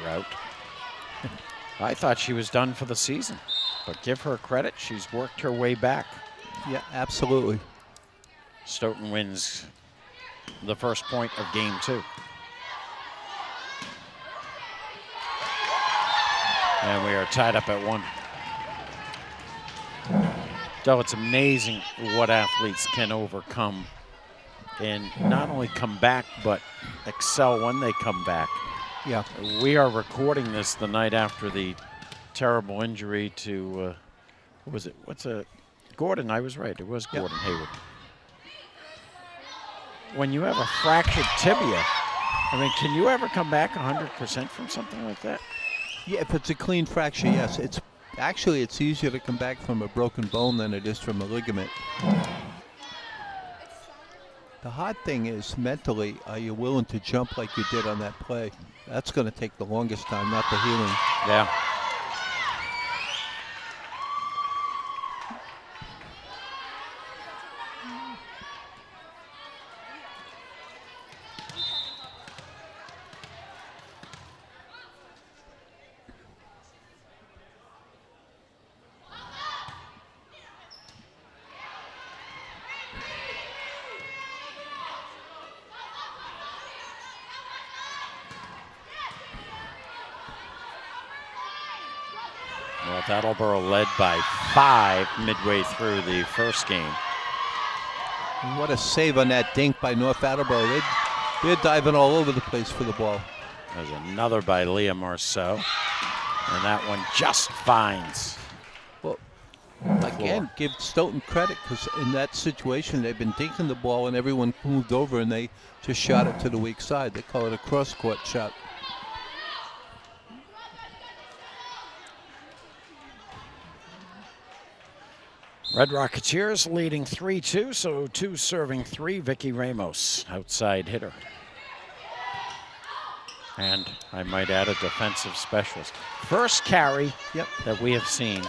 drought. I thought she was done for the season, but give her credit, she's worked her way back. Yeah, absolutely. Stoughton wins the first point of game 2. And we are tied up at 1. So it's amazing what athletes can overcome and not only come back, but excel when they come back. Yeah. We are recording this the night after the terrible injury to, what was it? Gordon, I was right. It was Gordon Hayward. When you have a fractured tibia, I mean, can you ever come back 100% from something like that? Yeah, if it's a clean fracture, yes. It's easier to come back from a broken bone than it is from a ligament. The hard thing is, mentally, are you willing to jump like you did on that play? That's going to take the longest time, not the healing. Yeah. North Attleboro led by 5 midway through the first game. And what a save on that dink by North Attleboro. They're diving all over the place for the ball. There's another by Leah Marceau, and that one just finds. Well, again, give Stoughton credit, because in that situation, they've been dinking the ball and everyone moved over and they just shot it to the weak side. They call it a cross-court shot. Red Rocketeers leading 3-2, so 2 serving 3. Vicky Ramos, outside hitter. And I might add a defensive specialist. First carry that we have seen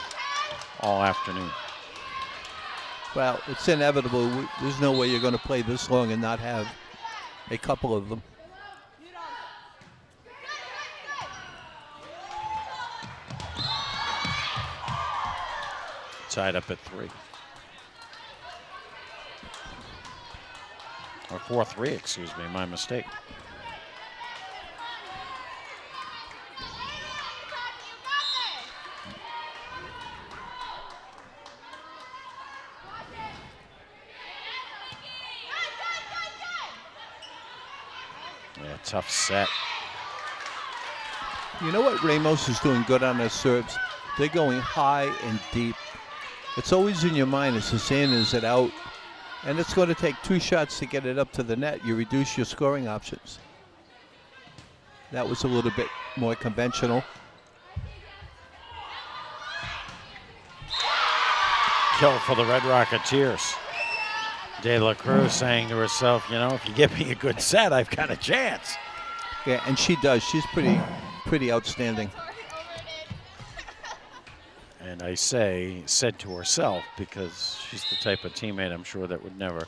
all afternoon. Well, it's inevitable. There's no way you're going to play this long and not have a couple of them. Tied up at 3. Or 4-3, excuse me, my mistake. Yeah, tough set. You know what Ramos is doing good on their serves? They're going high and deep. It's always in your mind, is this in, is it out? And it's going to take 2 shots to get it up to the net. You reduce your scoring options. That was a little bit more conventional. Kill for the Red Rocketeers. De La Cruz saying to herself, you know, if you give me a good set, I've got a chance. Yeah, and she does. She's pretty outstanding. And I said to herself, because she's the type of teammate I'm sure that would never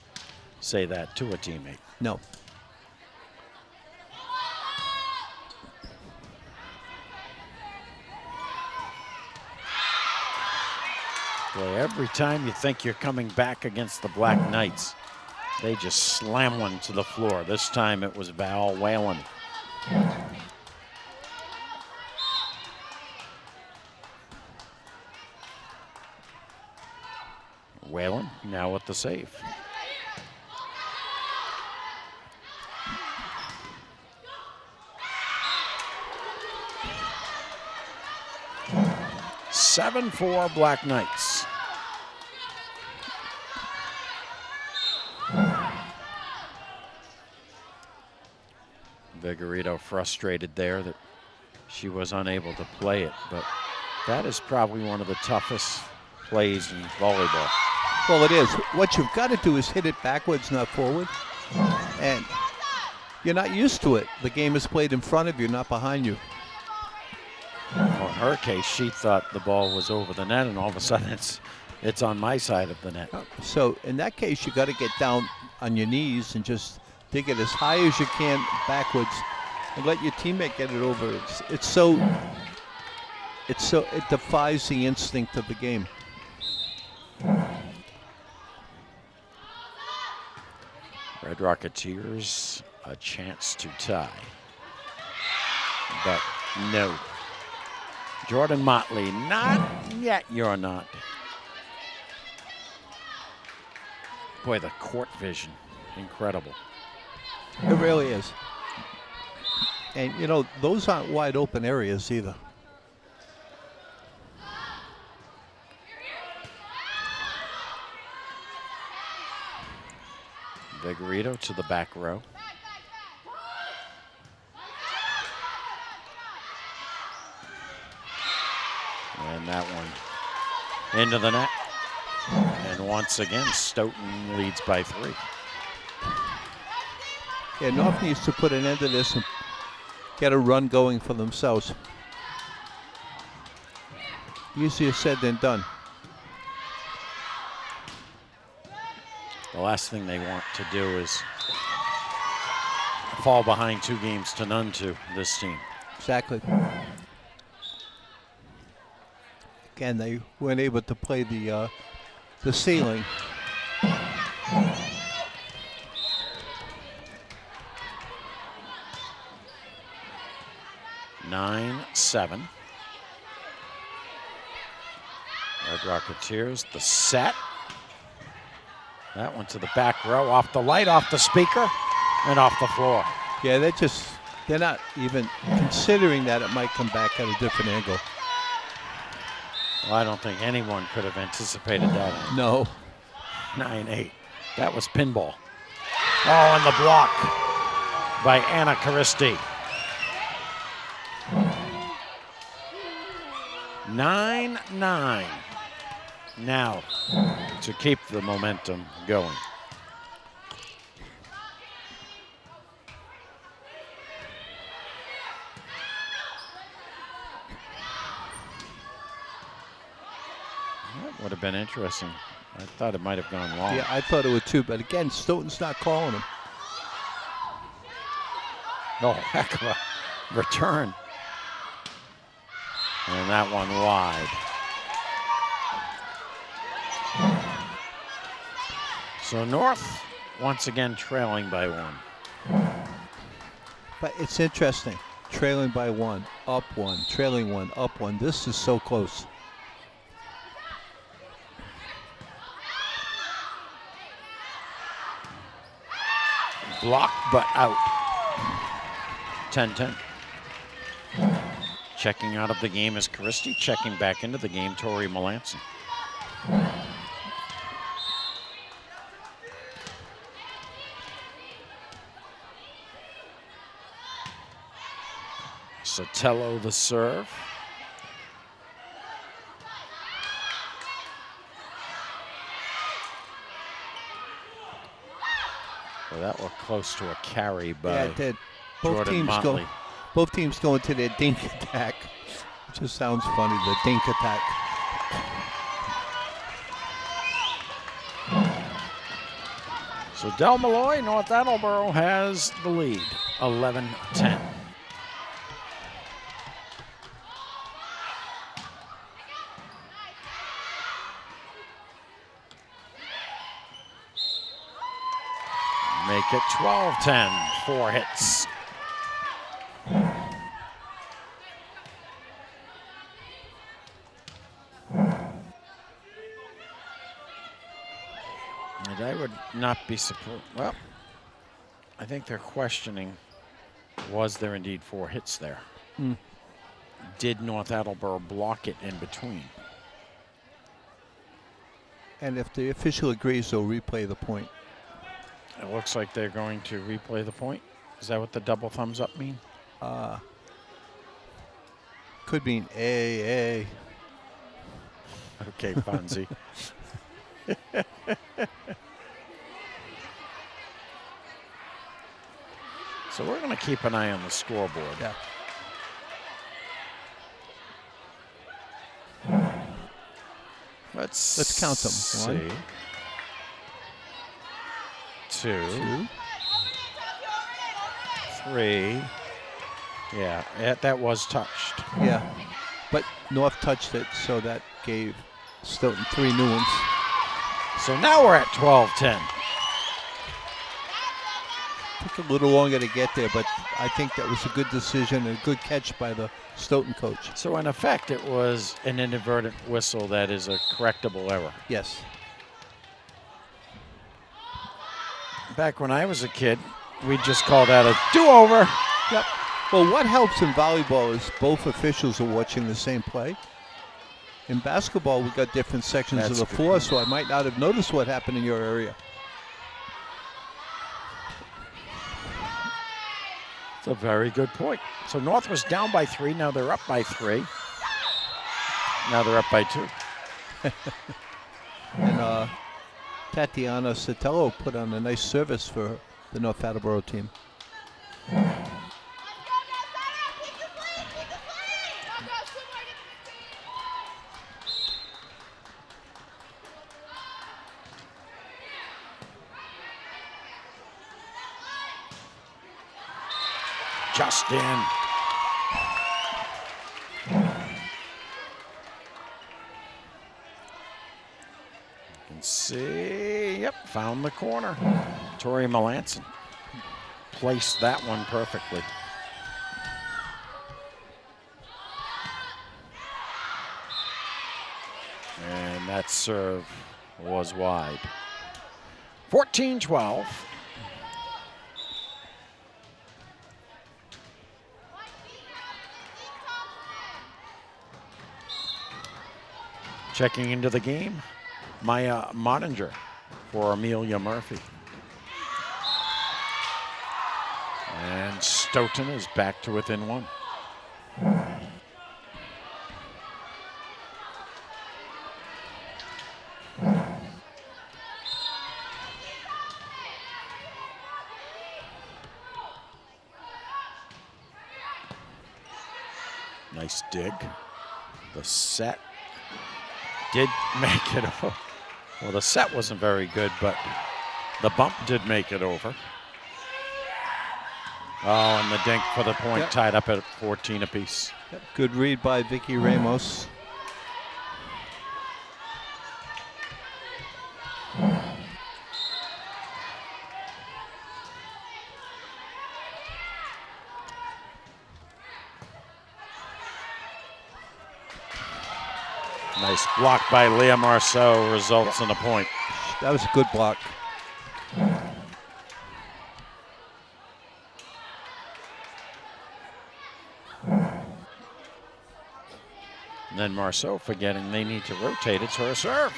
say that to a teammate. No. Boy, every time you think you're coming back against the Black Knights, they just slam one to the floor. This time it was Val Whalen. Whalen now with the save. Seven for Black Knights. Vigorito frustrated there that she was unable to play it, but that is probably one of the toughest plays in volleyball. Well, it is. What you've got to do is hit it backwards, not forward. And you're not used to it. The game is played in front of you, not behind you. Well, in her case, she thought the ball was over the net, and all of a sudden it's on my side of the net. So in that case, you got to get down on your knees and just dig it as high as you can backwards and let your teammate get it over. It defies the instinct of the game. Red Rocketeers a chance to tie, but no. Jordan Motley, not yet. You're not. Boy, the court vision, incredible. It really is. And, you know, those aren't wide open areas either. Vigorito to the back row. And that one into the net. And once again, Stoughton leads by 3. Yeah, North needs to put an end to this and get a run going for themselves. Easier said than done. The last thing they want to do is fall behind 2-0 to this team. Exactly. Again, they weren't able to play the ceiling. Nine, 7. Red Rocketeers, the set. That one to the back row, off the light, off the speaker, and off the floor. Yeah, they're not even considering that it might come back at a different angle. Well, I don't think anyone could have anticipated that. No. 9-8. That was pinball. Oh, and the block by Anna Caristi. 9-9. Now to keep the momentum going. That would have been interesting. I thought it might have gone long. Yeah, I thought it would too, but again, Stoughton's not calling him. Oh, heck of a return. And that one wide. So North once again trailing by 1. But it's interesting. Trailing by 1, up 1, trailing 1, up 1. This is so close. Blocked but out. 10-10. Checking out of the game is Caristi. Checking back into the game, Tori Melanson. Sotelo the serve. Well, that looked close to a carry by Yeah, it did. Jordan Motley. Both teams going to their dink attack. It just sounds funny, the dink attack. So Del Malloy, North Attleboro has the lead, 11-10. Make it 12-10, 4 hits. And I would not be surprised. Well, I think they're questioning, was there indeed 4 hits there? Did North Attleboro block it in between? And if the official agrees, they'll replay the point. It looks like they're going to replay the point. Is that what the double thumbs up mean? Could mean A. Okay, Fonzie. So we're going to keep an eye on the scoreboard. Yeah. Let's count them. See. 1, 2, 2, 3, Yeah, that was touched. Yeah. But North touched it, so that gave Stoughton 3 new ones. So now we're at 12-10. Took a little longer to get there, but I think that was a good decision and a good catch by the Stoughton coach. So in effect, it was an inadvertent whistle that is a correctable error. Yes. Back when I was a kid, we'd just call that a do-over. Yep. Well, what helps in volleyball is both officials are watching the same play. In basketball, we got different sections That's of the good floor, point. so I might not have noticed what happened in your area. It's a very good point. So North was down by 3. Now they're up by 3. Now they're up by 2. And Tatiana Sotelo put on a nice service for the North Attleboro team. Just in. You can see, yep, found the corner. Tori Melanson placed that one perfectly. And that serve was wide. 14-12. Checking into the game, Maya Moninger for Amelia Murphy. And Stoughton is back to within 1. Nice dig. The set did make it over. Well, the set wasn't very good, but the bump did make it over. Oh, and the dink for the point, Yep. tied up at 14 apiece. Yep. Good read by Vicky Ramos. Nice block by Leah Marceau results in a point. That was a good block. And then Marceau forgetting they need to rotate. It's her serve.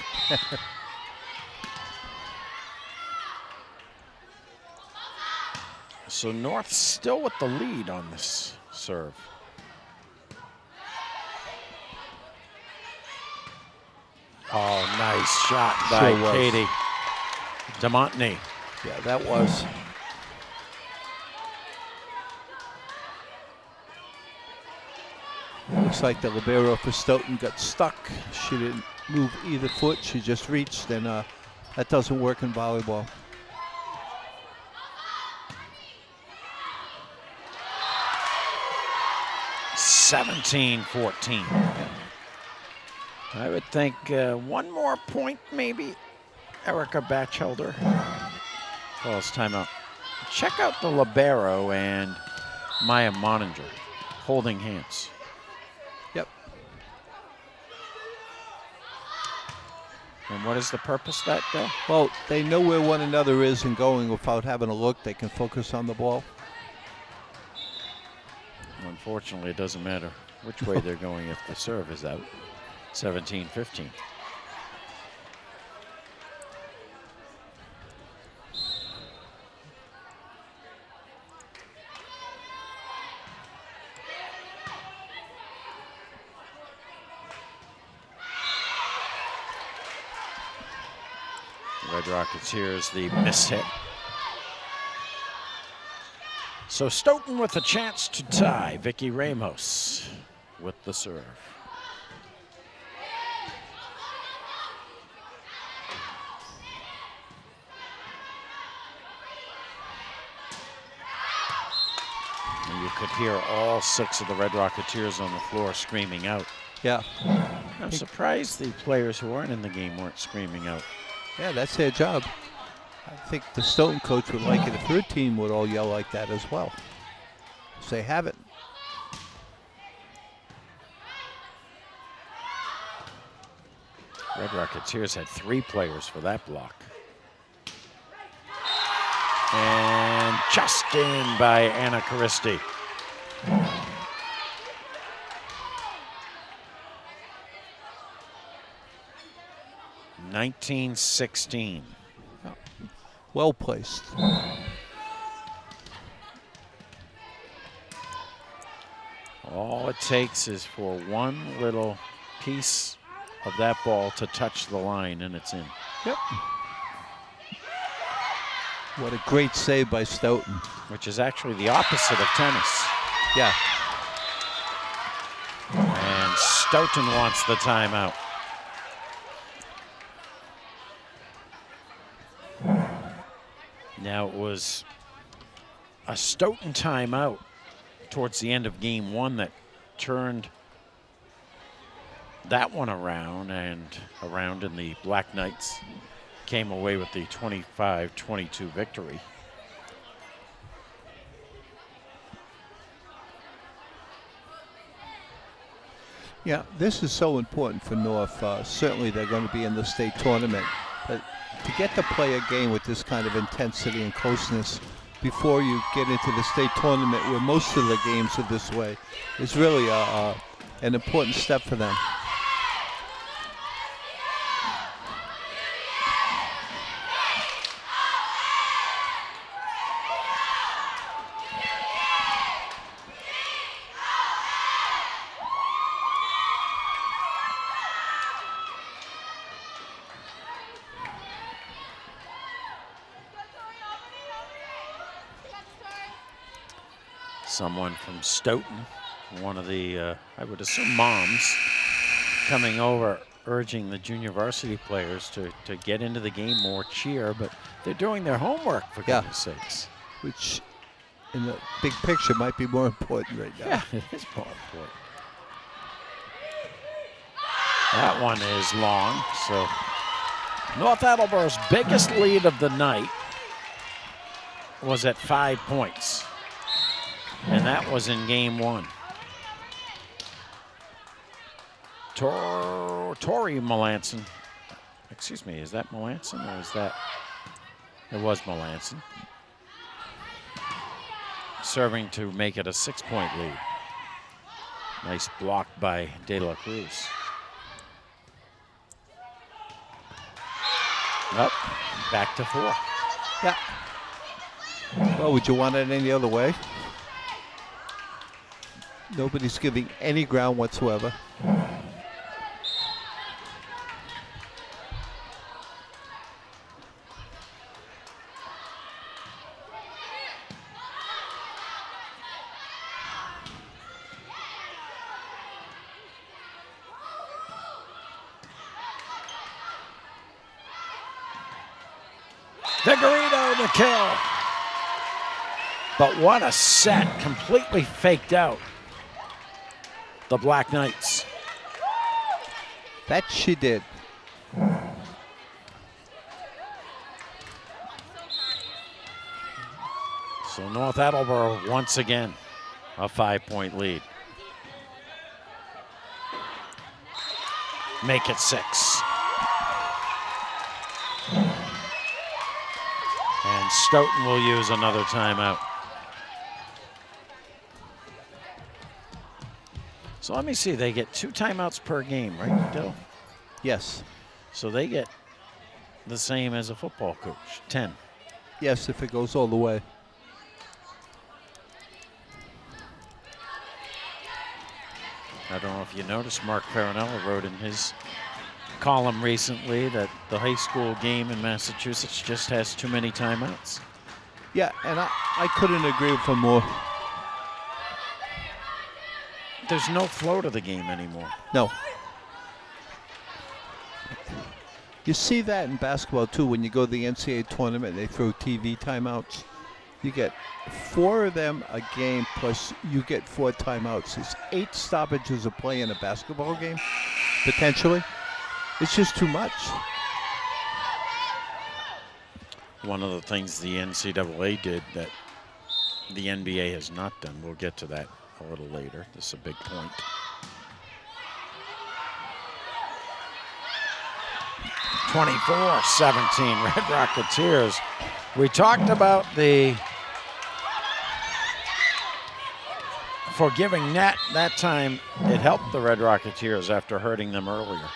So North still with the lead on this serve. Oh, nice shot by Sure was. Katie DeMontney. Yeah, that was. Looks like the libero for Stoughton got stuck. She didn't move either foot. She just reached, and that doesn't work in volleyball. Seventeen, 14. I would think one more point, maybe. Erica Batchelder calls timeout. Check out the libero and Maya Moninger holding hands. Yep. And what is the purpose of that, Bill? Well, they know where one another is and going without having to look. They can focus on the ball. Unfortunately, it doesn't matter which way they're going if the serve is out. 17-15. Red Rockets, here's the miss hit. So Stoughton with a chance to tie. Vicky Ramos with the serve. And you could hear all 6 of the Red Rocketeers on the floor screaming out. Yeah. I'm surprised the players who weren't in the game weren't screaming out. Yeah, that's their job. I think the Stoughton coach would like it if her team would all yell like that as well. So they have it. Red Rocketeers had 3 players for that block. And just in by Anna Christie. $19-16. Well placed. All it takes is for one little piece of that ball to touch the line, and it's in. Yep. What a great save by Stoughton. Which is actually the opposite of tennis. Yeah. And Stoughton wants the timeout. Now it was a Stoughton timeout towards the end of game 1 that turned that one around, and around in the Black Knights came away with the 25-22 victory. Yeah, this is so important for North. Certainly they're going to be in the state tournament. But to get to play a game with this kind of intensity and closeness before you get into the state tournament, where most of the games are this way, is really an important step for them. Someone from Stoughton, one of the, I would assume, moms, coming over, urging the junior varsity players to get into the game, more cheer, but they're doing their homework, for goodness sakes. Which, in the big picture, might be more important right now. Yeah, it is more important. That one is long, so North Attleboro's biggest lead of the night was at 5 points. And that was in game 1. Tori Melanson. Excuse me, is that Melanson or is that? It was Melanson. Serving to make it a 6-point lead. Nice block by De La Cruz. Up, back to 4. Yeah. Well, would you want it any other way? Nobody's giving any ground whatsoever. Vigorito to kill. But what a set, completely faked out. The Black Knights. That she did. So North Attleboro once again a 5-point lead. Make it 6. And Stoughton will use another timeout. So let me see, they get 2 timeouts per game, right, Dill? Yes. So they get the same as a football coach, 10. Yes, if it goes all the way. I don't know if you noticed, Mark Farinella wrote in his column recently that the high school game in Massachusetts just has too many timeouts. Yeah, and I couldn't agree with him more. There's no flow to the game anymore. No. You see that in basketball too when you go to the NCAA tournament and they throw TV timeouts. You get 4 of them a game, plus you get 4 timeouts. It's 8 stoppages of play in a basketball game, potentially. It's just too much. One of the things the NCAA did that the NBA has not done, we'll get to that a little later. This is a big point. (24-17) Red Rocketeers. We talked about the forgiving net. That time it helped the Red Rocketeers after hurting them earlier.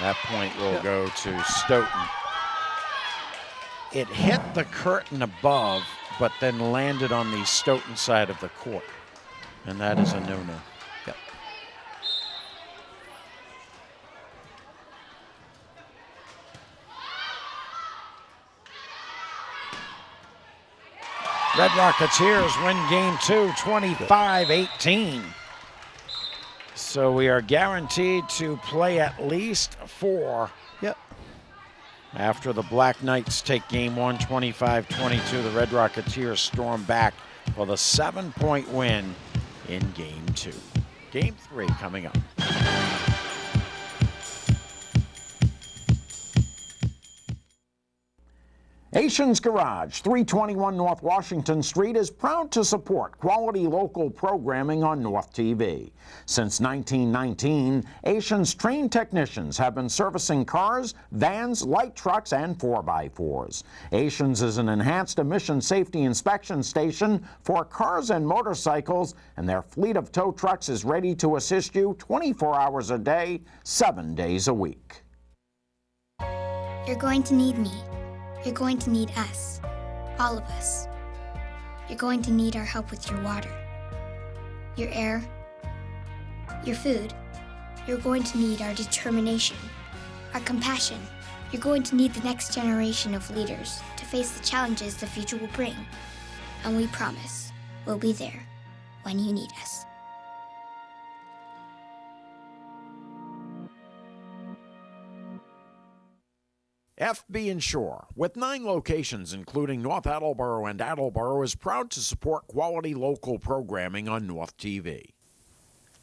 That point will go to Stoughton. It hit the curtain above, but then landed on the Stoughton side of the court. And that is a no-no. Yep. Red Rocketeers win game 2, 25-18. So we are guaranteed to play at least 4. Yep. After the Black Knights take game 1, 25-22, the Red Rocketeers storm back for the 7-point win in game 2. Game 3 coming up. Asians Garage, 321 North Washington Street, is proud to support quality local programming on North TV. Since 1919, Asians trained technicians have been servicing cars, vans, light trucks, and 4x4s. Asians is an enhanced emission safety inspection station for cars and motorcycles, and their fleet of tow trucks is ready to assist you 24 hours a day, 7 days a week. You're going to need me. You're going to need us, all of us. You're going to need our help with your water, your air, your food. You're going to need our determination, our compassion. You're going to need the next generation of leaders to face the challenges the future will bring. And we promise we'll be there when you need us. FB Insure, with 9 locations including North Attleboro and Attleboro, is proud to support quality local programming on North TV.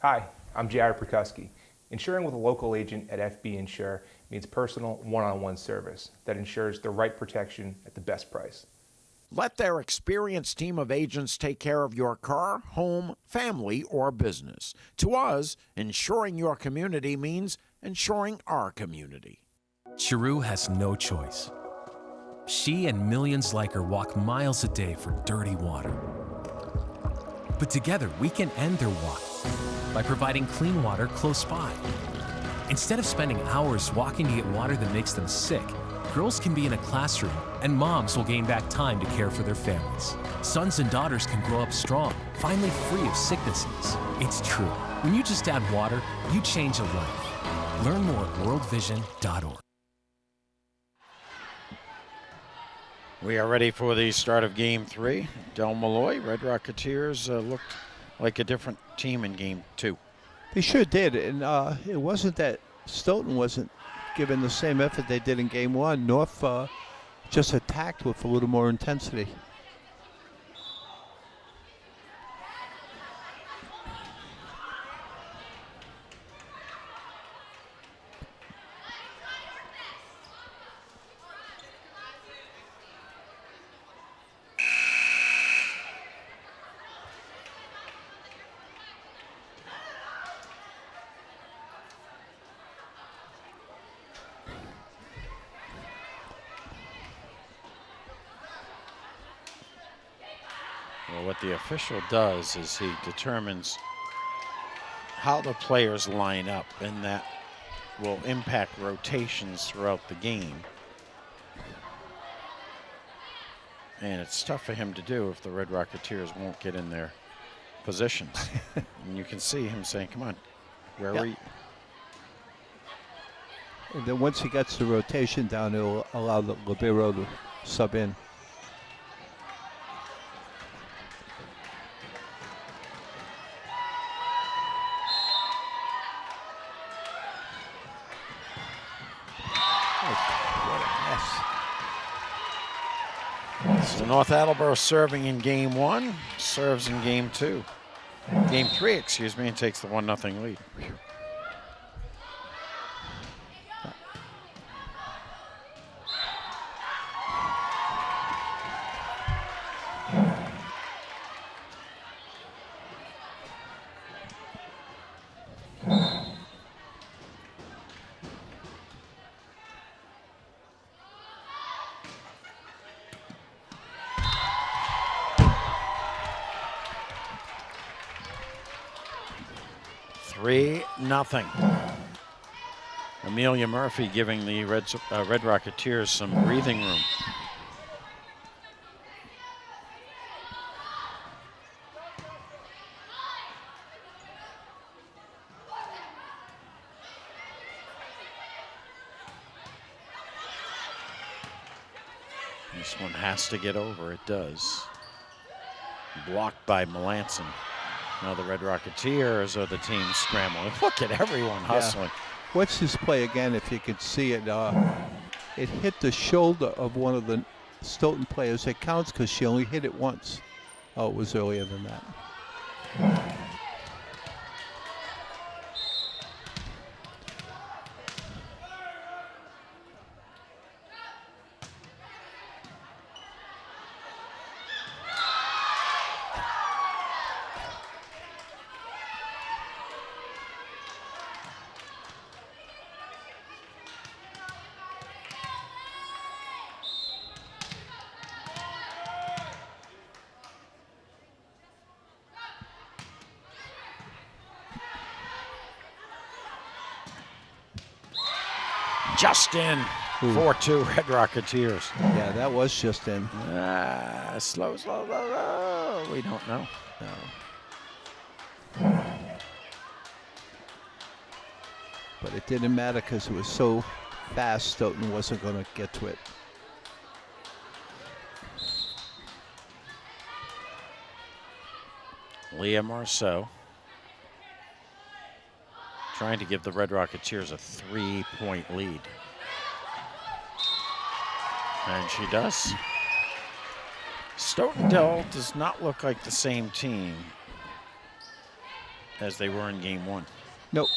Hi, I'm Jared Prikuski. Insuring with a local agent at FB Insure means personal one-on-one service that ensures the right protection at the best price. Let their experienced team of agents take care of your car, home, family, or business. To us, insuring your community means insuring our community. Cheru has no choice. She and millions like her walk miles a day for dirty water. But together, we can end their walk by providing clean water close by. Instead of spending hours walking to get water that makes them sick, girls can be in a classroom and moms will gain back time to care for their families. Sons and daughters can grow up strong, finally free of sicknesses. It's true. When you just add water, you change a life. Learn more at worldvision.org. We are ready for the start of game 3. Del Malloy, Red Rocketeers looked like a different team in game 2. They sure did, and it wasn't that Stoughton wasn't given the same effort they did in game 1. North just attacked with a little more intensity. Well, what the official does is he determines how the players line up, and that will impact rotations throughout the game. And it's tough for him to do if the Red Rocketeers won't get in their positions. And you can see him saying, come on, where are you? And then once he gets the rotation down, it'll allow the libero to sub in. fast. So North Attleboro serving in game 1, serves in game 2. Game 3, excuse me, and takes the 1-0 lead. Nothing. Amelia Murphy giving the Red Rocketeers some breathing room. This one has to get over. It does. Blocked by Melanson. Now the Red Rocketeers are the team scrambling. Look at everyone hustling. Yeah. Watch this play again if you can see it. It hit the shoulder of one of the Stoughton players. It counts because she only hit it once. Oh, it was earlier than that. Just in. 4-2 Red Rocketeers. Yeah, that was just in. Slow. We don't know. No. But it didn't matter because it was so fast, Stoughton wasn't going to get to it. Leah Marceau trying to give the Red Rocketeers a 3-point lead. And she does. Stoughton Dell does not look like the same team as they were in game 1. Nope.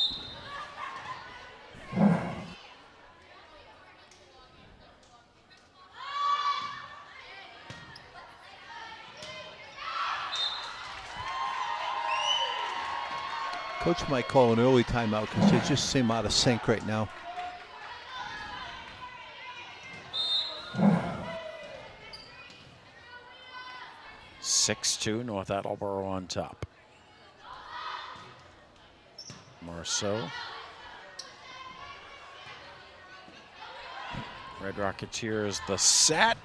Coach might call an early timeout because they just seem out of sync right now. North Attleboro on top. Marceau. Red Rocketeers the set.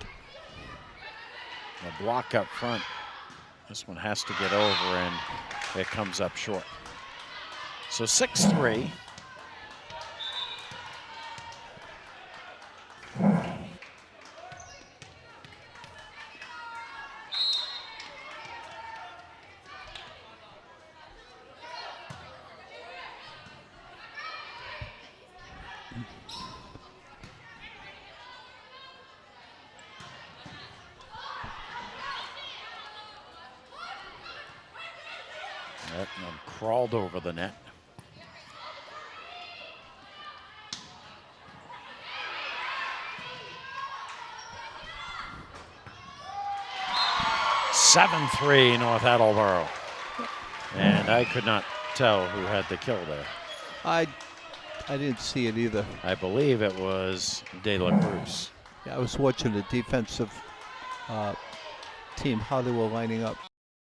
The block up front. This one has to get over and it comes up short. So 6-3. That one crawled over the net. (7-3) North Attleboro. And I could not tell who had the kill there. I didn't see it either. I believe it was De La Cruz. Yeah, I was watching the defensive team, how they were lining up.